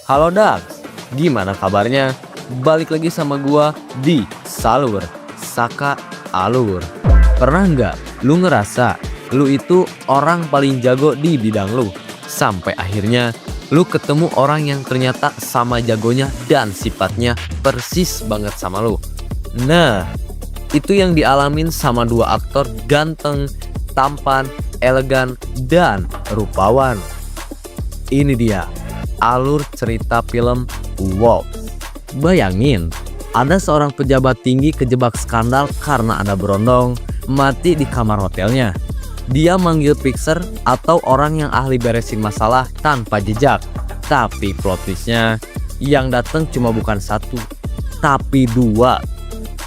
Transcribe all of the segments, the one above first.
Halo Dax, gimana kabarnya? Balik lagi sama gua di Salur Saka Alur. Pernah nggak lu ngerasa lu itu orang paling jago di bidang lu? Sampai akhirnya lu ketemu orang yang ternyata sama jagonya dan sifatnya persis banget sama lu. Nah, itu yang dialamin sama dua aktor ganteng, tampan, elegan, dan rupawan. Ini dia alur cerita film Wolf. Bayangin, ada seorang pejabat tinggi kejebak skandal karena ada berondong mati di kamar hotelnya. Dia manggil fixer atau orang yang ahli beresin masalah tanpa jejak. Tapi plot twistnya yang datang cuma bukan satu, tapi dua.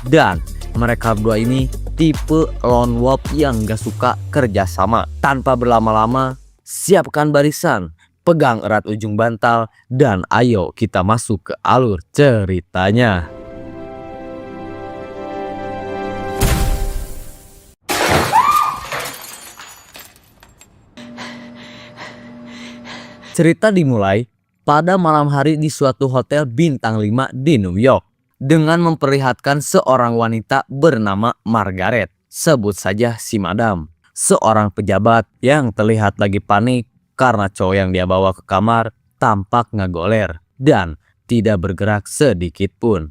Dan mereka berdua ini tipe lone wolf yang gak suka kerjasama. Tanpa berlama-lama, siapkan barisan, pegang erat ujung bantal, dan ayo kita masuk ke alur ceritanya. Cerita dimulai pada malam hari di suatu hotel bintang 5 di New York dengan memperlihatkan seorang wanita bernama Margaret, sebut saja si Madam, seorang pejabat yang terlihat lagi panik karena cowok yang dia bawa ke kamar tampak ngegoler dan tidak bergerak sedikit pun.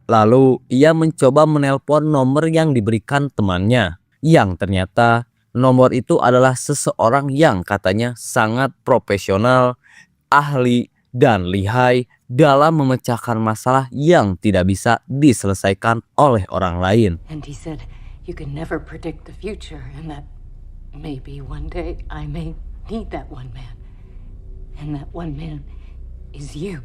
Lalu ia mencoba menelpon nomor yang diberikan temannya, yang ternyata nomor itu adalah seseorang yang katanya sangat profesional, ahli, dan lihai dalam memecahkan masalah yang tidak bisa diselesaikan oleh orang lain. And he said, you can never predict the future and that maybe one day I may need that one man. And that one man is you.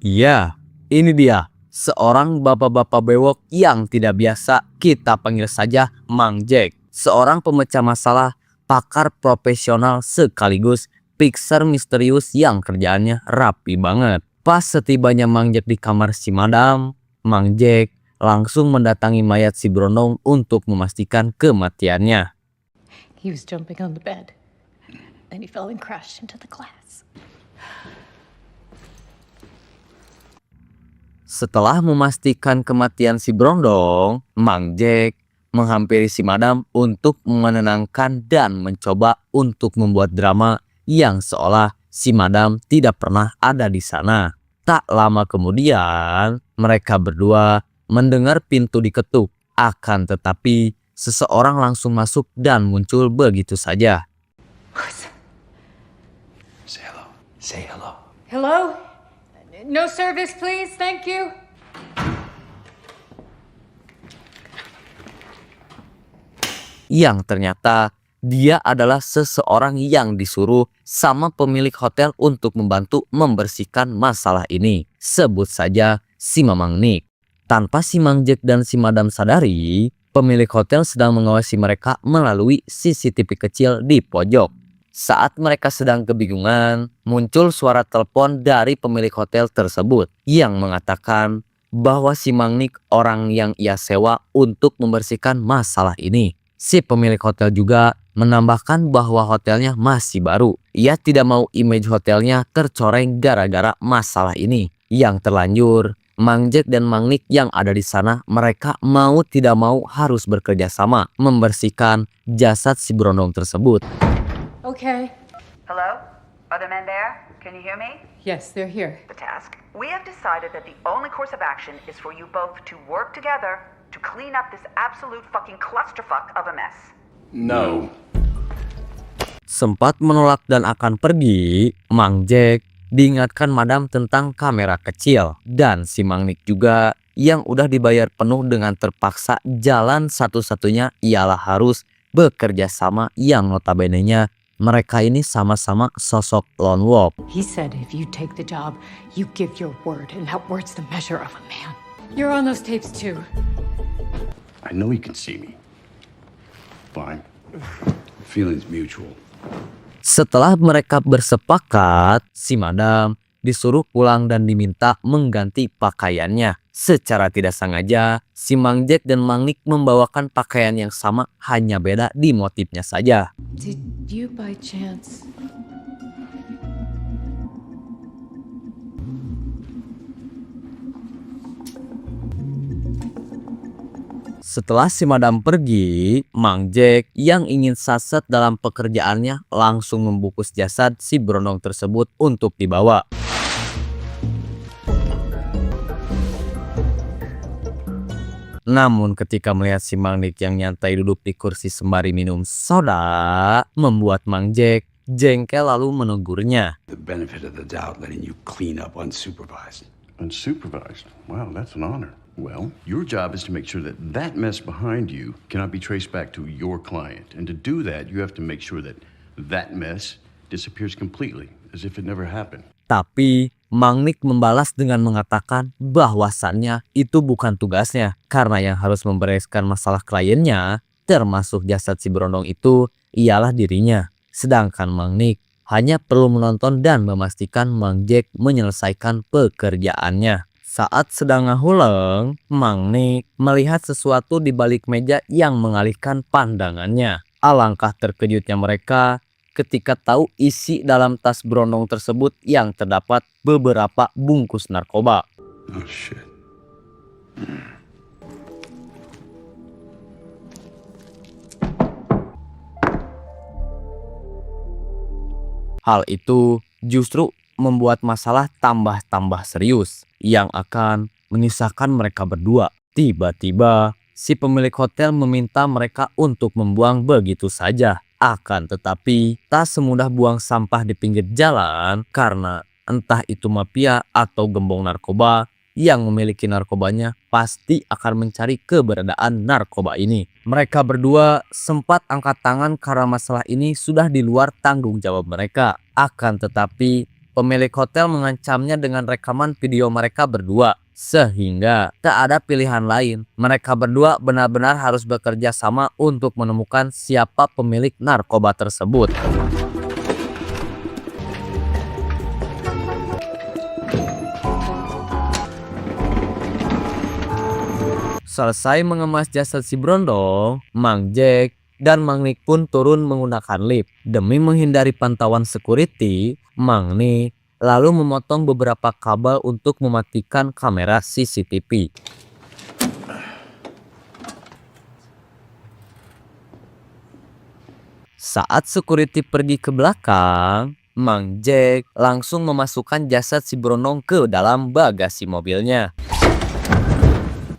Ya, ini dia. Seorang bapak-bapak bewok yang tidak biasa, kita panggil saja Mang Jack. Seorang pemecah masalah, pakar profesional sekaligus fixer misterius yang kerjaannya rapi banget. Pas setibanya Mang Jack di kamar si Madam, Mang Jack langsung mendatangi mayat si berondong untuk memastikan kematiannya. He was jumping on the bed. Then he fell and crashed into the glass. Setelah memastikan kematian si berondong, Mang Jack menghampiri si Madam untuk menenangkan dan mencoba untuk membuat drama yang seolah si Madam tidak pernah ada di sana. Tak lama kemudian, mereka berdua mendengar pintu diketuk. Akan tetapi, seseorang langsung masuk dan muncul begitu saja. Say hello. Say hello. Hello? No service, please. Thank you. Yang ternyata dia adalah seseorang yang disuruh sama pemilik hotel untuk membantu membersihkan masalah ini. Sebut saja si Mamang Nick. Tanpa si Mang Jack dan si Madam sadari, pemilik hotel sedang mengawasi mereka melalui CCTV kecil di pojok. Saat mereka sedang kebingungan, muncul suara telepon dari pemilik hotel tersebut yang mengatakan bahwa si Mang Nick orang yang ia sewa untuk membersihkan masalah ini. Si pemilik hotel juga menambahkan bahwa hotelnya masih baru. Ia tidak mau image hotelnya tercoreng gara-gara masalah ini. Yang terlanjur, Mang Jack dan Mang Nick yang ada di sana, mereka mau tidak mau harus bekerja sama membersihkan jasad si berondong tersebut. Okay. Hello? Are the men there? Can you hear me? Yes, they're here. The task. We have decided that the only course of action is for you both to work together to clean up this absolute fucking clusterfuck of a mess. No. Sempat menolak dan akan pergi, Mang Jack diingatkan Madam tentang kamera kecil. Dan si Mang Nick juga yang udah dibayar penuh dengan terpaksa jalan satu-satunya ialah harus bekerja sama yang notabene-nya mereka ini sama-sama sosok lone wolf. He said if you take the job, you give your word, and that word's the measure of a man. You're on those tapes too. I know he can see me. Fine. Feelings mutual. Setelah mereka bersepakat, si Madam disuruh pulang dan diminta mengganti pakaiannya. Secara tidak sengaja, si Mang Jack dan Mang Nick membawakan pakaian yang sama, hanya beda di motifnya saja. Did you by chance Setelah si Madam pergi, Mang Jack yang ingin saset dalam pekerjaannya langsung membungkus jasad si berondong tersebut untuk dibawa. Namun ketika melihat si Mang Nick yang nyantai duduk di kursi sembari minum soda, membuat Mang Jack jengkel lalu menegurnya. The benefit of the doubt letting you clean up unsupervised. Unsupervised? Wow, that's an honor. Well, your job is to make sure that that mess behind you cannot be traced back to your client. And to do that, you have to make sure that that mess disappears completely, as if it never happened. Tapi Mang Nick membalas dengan mengatakan bahwasannya itu bukan tugasnya, karena yang harus membereskan masalah kliennya, termasuk jasad si berondong itu, ialah dirinya. Sedangkan Mang Nick hanya perlu menonton dan memastikan Mang Jack menyelesaikan pekerjaannya. Saat sedang ngahuleng, Mang Nick melihat sesuatu di balik meja yang mengalihkan pandangannya. Alangkah terkejutnya mereka ketika tahu isi dalam tas berondong tersebut yang terdapat beberapa bungkus narkoba. Oh, shit. Hal itu justru membuat masalah tambah-tambah serius yang akan menyusahkan mereka berdua. Tiba-tiba, si pemilik hotel meminta mereka untuk membuang begitu saja. Akan tetapi, tak semudah buang sampah di pinggir jalan karena entah itu mafia atau gembong narkoba yang memiliki narkobanya pasti akan mencari keberadaan narkoba ini. Mereka berdua sempat angkat tangan karena masalah ini sudah di luar tanggung jawab mereka. Akan tetapi, pemilik hotel mengancamnya dengan rekaman video mereka berdua. Sehingga tak ada pilihan lain. Mereka berdua benar-benar harus bekerja sama untuk menemukan siapa pemilik narkoba tersebut. Selesai mengemas jasad si berondong, Mang Jack dan Mang Nick pun turun menggunakan lift. Demi menghindari pantauan security, Mang Nick lalu memotong beberapa kabel untuk mematikan kamera CCTV. Saat security pergi ke belakang, Mang Jack langsung memasukkan jasad si berondong ke dalam bagasi mobilnya.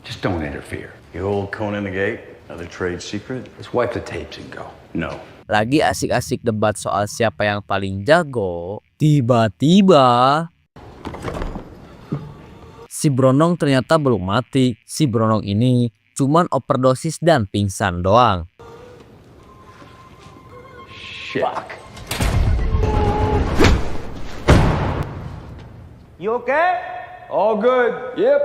Just don't interfere. You hold Conan the Gate, another trade secret? Let's wipe the tapes and go. No. Lagi asik-asik debat soal siapa yang paling jago, tiba-tiba si berondong ternyata belum mati. Si berondong ini cuman overdosis dan pingsan doang. Shit. Fuck. You okay? All good. Yep.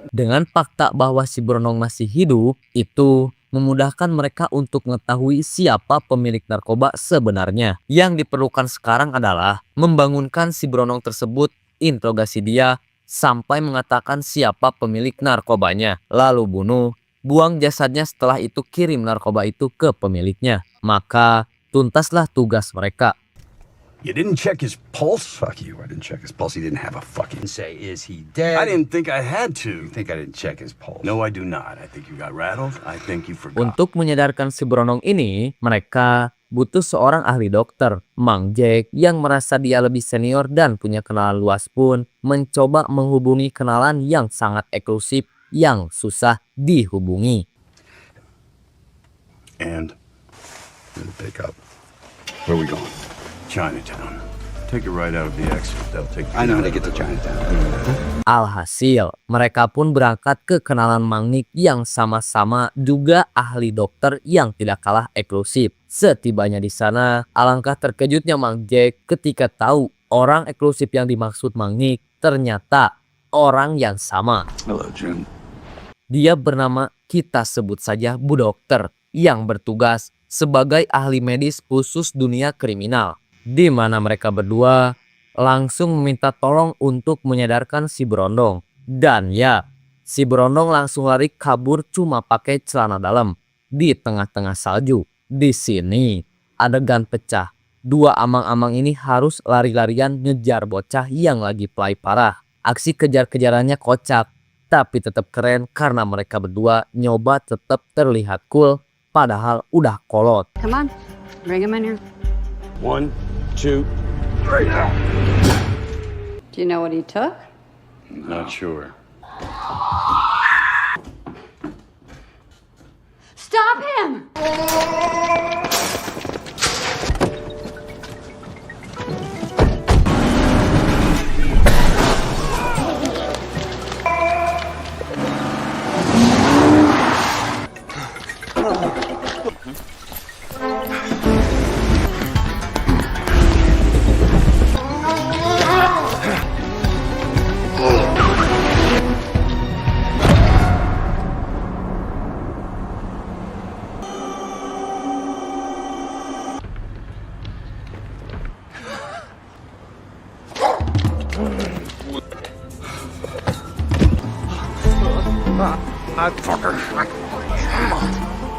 Dengan fakta bahwa si berondong masih hidup, itu memudahkan mereka untuk mengetahui siapa pemilik narkoba sebenarnya. Yang diperlukan sekarang adalah membangunkan si berondong tersebut, interogasi dia, sampai mengatakan siapa pemilik narkobanya. Lalu bunuh, buang jasadnya, setelah itu kirim narkoba itu ke pemiliknya. Maka tuntaslah tugas mereka. You didn't check his pulse? Fuck you, I didn't check his pulse. He didn't have a fucking say, is he I dead? didn't think I had You to. think I didn't check his pulse? No, I do not. I think you got rattled. I think you forgot. Untuk menyadarkan si berondong ini, mereka butuh seorang ahli dokter. Mang Jack yang merasa dia lebih senior dan punya kenalan luas pun mencoba menghubungi kenalan yang sangat eksklusif yang susah dihubungi. And Didn't pick up. Where are we going? Chinatown. Take it right out of the exit. They'll take I know how to out get of to the road. Chinatown. Alhasil, mereka pun berangkat ke kenalan Mang Nick yang sama-sama juga ahli dokter yang tidak kalah eksklusif. Setibanya di sana, alangkah terkejutnya Mang Jack ketika tahu orang eksklusif yang dimaksud Mang Nick ternyata orang yang sama. Hello, June. Dia bernama, kita sebut saja Bu Dokter, yang bertugas sebagai ahli medis khusus dunia kriminal. Di mana mereka berdua langsung meminta tolong untuk menyadarkan si Berondong. Dan ya, si Berondong langsung lari kabur cuma pakai celana dalam di tengah-tengah salju. Di sini adegan pecah. Dua amang-amang ini harus lari-larian ngejar bocah yang lagi play parah. Aksi kejar-kejarannya kocak, tapi tetap keren karena mereka berdua nyoba tetap terlihat cool padahal udah kolot. Come on, bring him in here. 1, 2, 3. Do you know what he took? Not sure. Stop him!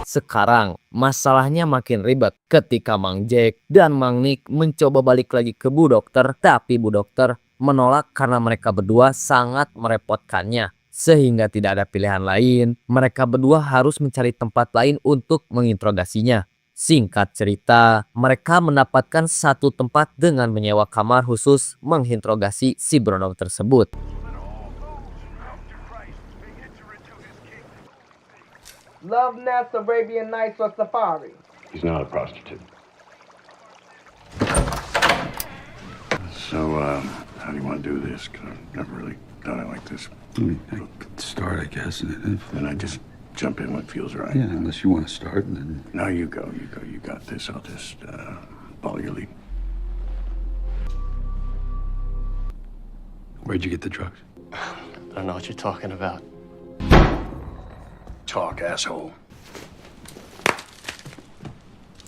Sekarang masalahnya makin ribet ketika Mang Jack dan Mang Nick mencoba balik lagi ke Bu Dokter, tapi Bu Dokter menolak karena mereka berdua sangat merepotkannya. Sehingga tidak ada pilihan lain, mereka berdua harus mencari tempat lain untuk menginterogasinya. Singkat cerita, mereka mendapatkan satu tempat dengan menyewa kamar khusus menginterogasi si Berondong tersebut. Love Nest, Arabian Nights, or Safari? He's not a prostitute. So, how do you want to do this? Because I've never really done it like this. I could start, I guess, and if, Then I just jump in when it feels right. yeah, unless you want to start, and then No, you go. You got this. I'll just follow your lead. where'd you get the drugs? I don't know what you're talking about. Talk, asshole.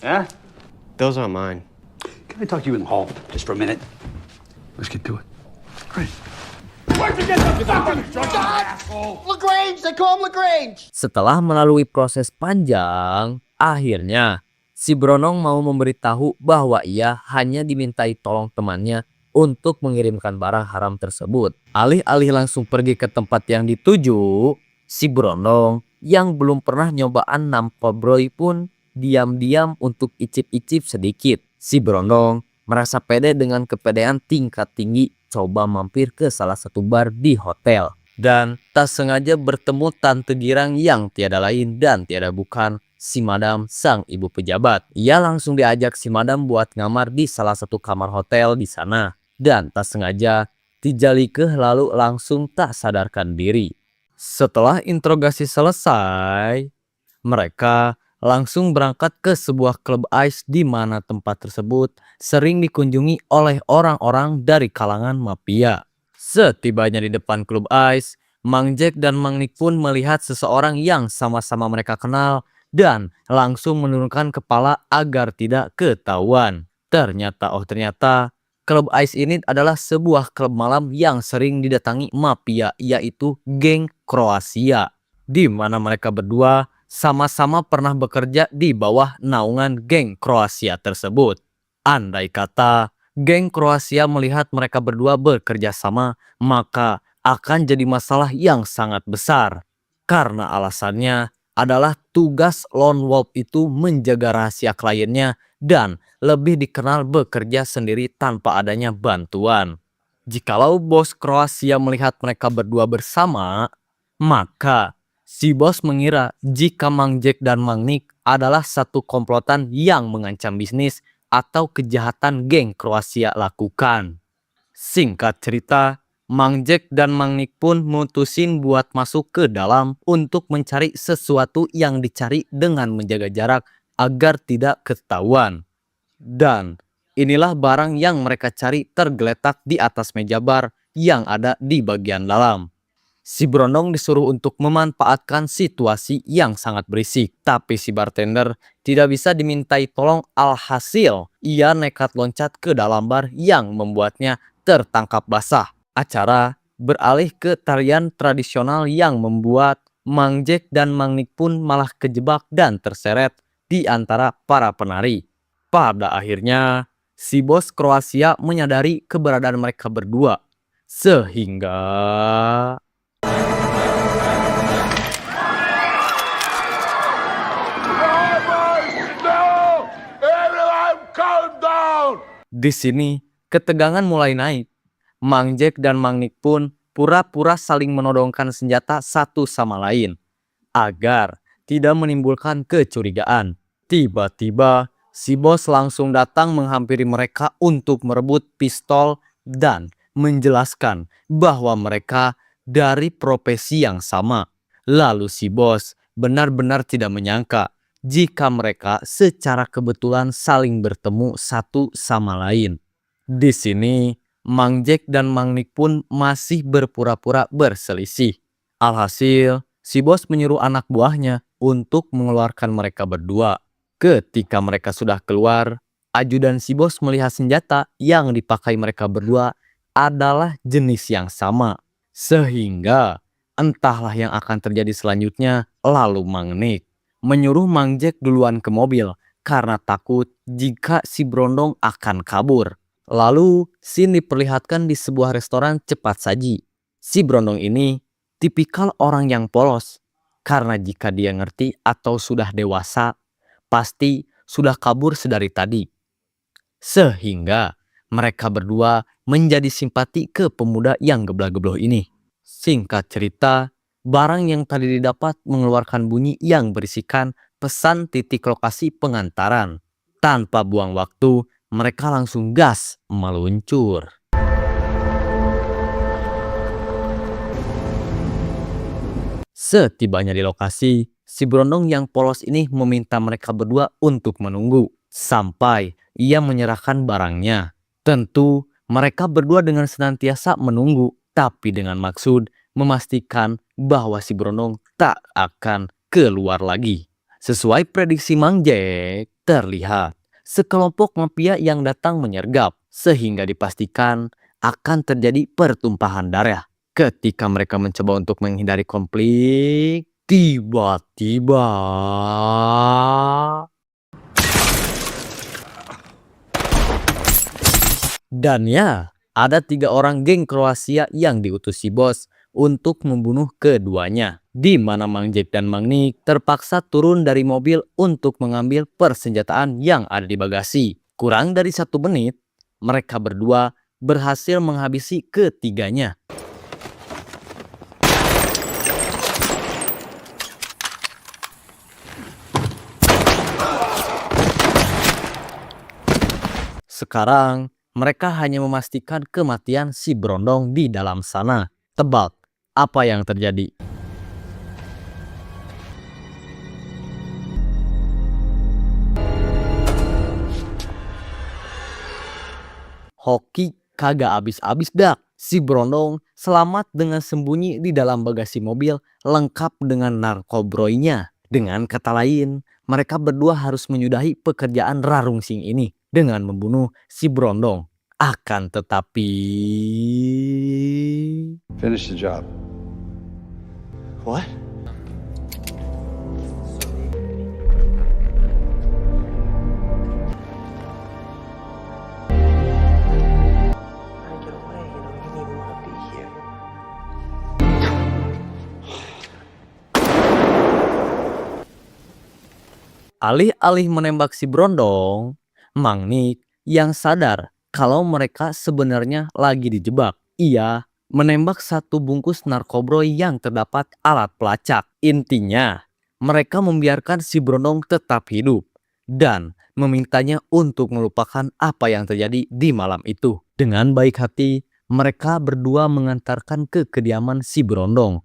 Huh? Those aren't mine. Can I talk to you in the hall just for a minute? Let's get to it. Great. Setelah melalui proses panjang, akhirnya si Berondong mau memberitahu bahwa ia hanya dimintai tolong temannya untuk mengirimkan barang haram tersebut. Alih-alih langsung pergi ke tempat yang dituju, si Berondong yang belum pernah nyobaan nampobroy pun diam-diam untuk icip-icip sedikit. Si Berondong merasa pede dengan kepedean tingkat tinggi coba mampir ke salah satu bar di hotel. Dan tak sengaja bertemu Tante Girang yang tiada lain dan tiada bukan si Madam sang ibu pejabat. Ia langsung diajak si Madam buat ngamar di salah satu kamar hotel di sana. Dan tak sengaja Tijalikeh lalu langsung tak sadarkan diri. Setelah interogasi selesai, mereka langsung berangkat ke sebuah klub ice di mana tempat tersebut sering dikunjungi oleh orang-orang dari kalangan mafia. Setibanya di depan klub ice, Mang Jack dan Mang Nick pun melihat seseorang yang sama-sama mereka kenal dan langsung menurunkan kepala agar tidak ketahuan. Ternyata klub ice ini adalah sebuah klub malam yang sering didatangi mafia, yaitu geng Kroasia, di mana mereka berdua sama-sama pernah bekerja di bawah naungan geng Kroasia tersebut. Andai kata geng Kroasia melihat mereka berdua bekerja sama, maka akan jadi masalah yang sangat besar. Karena alasannya adalah tugas lone wolf itu menjaga rahasia kliennya dan lebih dikenal bekerja sendiri tanpa adanya bantuan. Jikalau bos Kroasia melihat mereka berdua bersama, maka si bos mengira jika Mang Jack dan Mang Nick adalah satu komplotan yang mengancam bisnis atau kejahatan geng Kroasia lakukan. Singkat cerita, Mang Jack dan Mang Nick pun mutusin buat masuk ke dalam untuk mencari sesuatu yang dicari dengan menjaga jarak agar tidak ketahuan. Dan inilah barang yang mereka cari tergeletak di atas meja bar yang ada di bagian dalam. Si Berondong disuruh untuk memanfaatkan situasi yang sangat berisik. Tapi si bartender tidak bisa dimintai tolong, alhasil ia nekat loncat ke dalam bar yang membuatnya tertangkap basah. Acara beralih ke tarian tradisional yang membuat Mang Jack dan Mang Nick pun malah kejebak dan terseret di antara para penari. Pada akhirnya, si bos Kroasia menyadari keberadaan mereka berdua. Sehingga di sini ketegangan mulai naik. Mang Jack dan Mang Nick pun pura-pura saling menodongkan senjata satu sama lain agar tidak menimbulkan kecurigaan. Tiba-tiba si bos langsung datang menghampiri mereka untuk merebut pistol dan menjelaskan bahwa mereka dari profesi yang sama. Lalu si bos benar-benar tidak menyangka jika mereka secara kebetulan saling bertemu satu sama lain. Di sini Mang Jack dan Mang Nick pun masih berpura-pura berselisih. Alhasil, si bos menyuruh anak buahnya untuk mengeluarkan mereka berdua. Ketika mereka sudah keluar, ajudan si bos melihat senjata yang dipakai mereka berdua adalah jenis yang sama. Sehingga entahlah yang akan terjadi selanjutnya. Lalu Mang Nick menyuruh Mang Jack duluan ke mobil karena takut jika si Brondong akan kabur. Lalu scene diperlihatkan di sebuah restoran cepat saji. Si Brondong ini tipikal orang yang polos karena jika dia ngerti atau sudah dewasa pasti sudah kabur sedari tadi. Sehingga mereka berdua menjadi simpati ke pemuda yang geblah-gebloh ini. Singkat cerita, barang yang tadi didapat mengeluarkan bunyi yang berisikan pesan titik lokasi pengantaran. Tanpa buang waktu, mereka langsung gas meluncur. Setibanya di lokasi, si Brondong yang polos ini meminta mereka berdua untuk menunggu sampai ia menyerahkan barangnya. Tentu mereka berdua dengan senantiasa menunggu, tapi dengan maksud memastikan bahwa si Brondong tak akan keluar lagi. Sesuai prediksi Mang Jack, terlihat sekelompok mafia yang datang menyergap sehingga dipastikan akan terjadi pertumpahan darah. Ketika mereka mencoba untuk menghindari konflik, tiba-tiba dan ya, ada 3 orang geng Kroasia yang diutus si bos untuk membunuh keduanya. Di mana Mang Jack dan Mang Nick terpaksa turun dari mobil untuk mengambil persenjataan yang ada di bagasi. Kurang dari 1 menit, mereka berdua berhasil menghabisi ketiganya. Sekarang, mereka hanya memastikan kematian si Brondong di dalam sana. Tebak, apa yang terjadi? Hoki kagak habis-habis dak. Si Brondong selamat dengan sembunyi di dalam bagasi mobil lengkap dengan narkobroinya. Dengan kata lain, mereka berdua harus menyudahi pekerjaan Rarungsing ini dengan membunuh si Brondong. Akan tetapi... Finish the job. What? Alih-alih menembak si Brondong, Mang Nick yang sadar kalau mereka sebenarnya lagi dijebak. Ia menembak 1 bungkus narkobroy yang terdapat alat pelacak. Intinya, mereka membiarkan si Brondong tetap hidup dan memintanya untuk melupakan apa yang terjadi di malam itu. Dengan baik hati, mereka berdua mengantarkan ke kediaman si Brondong.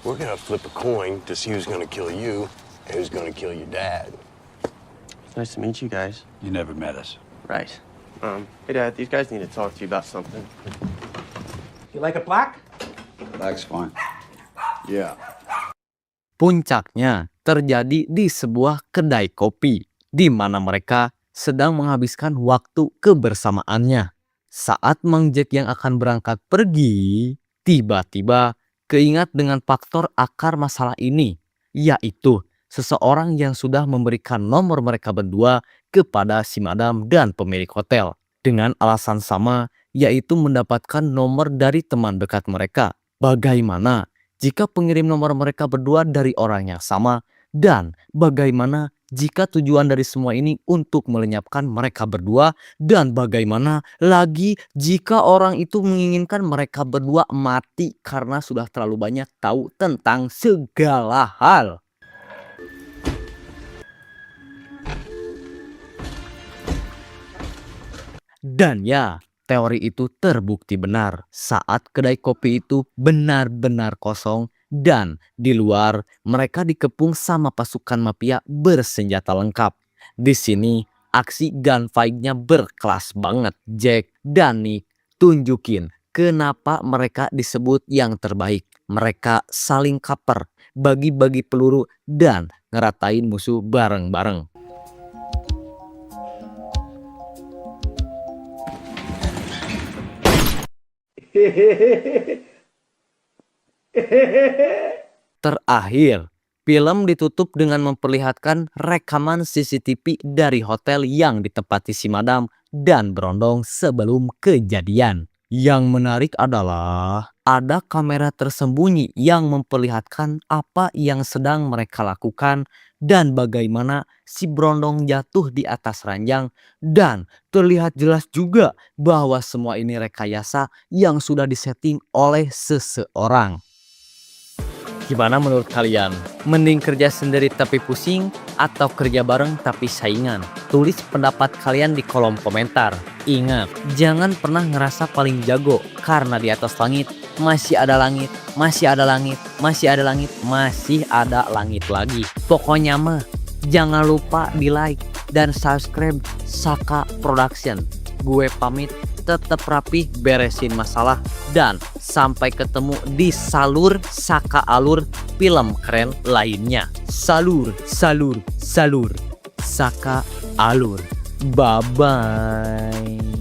We're gonna flip a coin to see who's gonna kill you and who's gonna kill your dad. Nice to meet you guys. You never met us. Right. Hey Dad, these guys need to talk to you about something. You like it black? Black's fine. Yeah. Puncaknya terjadi di sebuah kedai kopi, di mana mereka sedang menghabiskan waktu kebersamaannya. Saat Mang Jack yang akan berangkat pergi, tiba-tiba keingat dengan faktor akar masalah ini, yaitu seseorang yang sudah memberikan nomor mereka berdua kepada si madam dan pemilik hotel dengan alasan sama, yaitu mendapatkan nomor dari teman dekat mereka. Bagaimana jika pengirim nomor mereka berdua dari orang yang sama, dan bagaimana jika tujuan dari semua ini untuk melenyapkan mereka berdua, dan bagaimana lagi jika orang itu menginginkan mereka berdua mati karena sudah terlalu banyak tahu tentang segala hal. Dan ya, teori itu terbukti benar saat kedai kopi itu benar-benar kosong dan di luar mereka dikepung sama pasukan mafia bersenjata lengkap. Di sini aksi gunfight-nya berkelas banget. Jack dan Nick tunjukin kenapa mereka disebut yang terbaik. Mereka saling cover, bagi-bagi peluru dan ngeratain musuh bareng-bareng. Terakhir, film ditutup dengan memperlihatkan rekaman CCTV dari hotel yang ditempati si madam dan berondong sebelum kejadian. Yang menarik adalah ada kamera tersembunyi yang memperlihatkan apa yang sedang mereka lakukan dan bagaimana si berondong jatuh di atas ranjang, dan terlihat jelas juga bahwa semua ini rekayasa yang sudah disetting oleh seseorang. Gimana menurut kalian? Mending kerja sendiri tapi pusing atau kerja bareng tapi saingan? Tulis pendapat kalian di kolom komentar. Ingat, jangan pernah ngerasa paling jago karena di atas langit masih ada langit, masih ada langit, masih ada langit, masih ada langit lagi. Pokoknya mah jangan lupa di like dan subscribe Saka Production. Gue pamit, tetap rapi, beresin masalah, dan sampai ketemu di Salur Saka Alur film keren lainnya. Salur, salur, salur, Saka Alur. Bye-bye.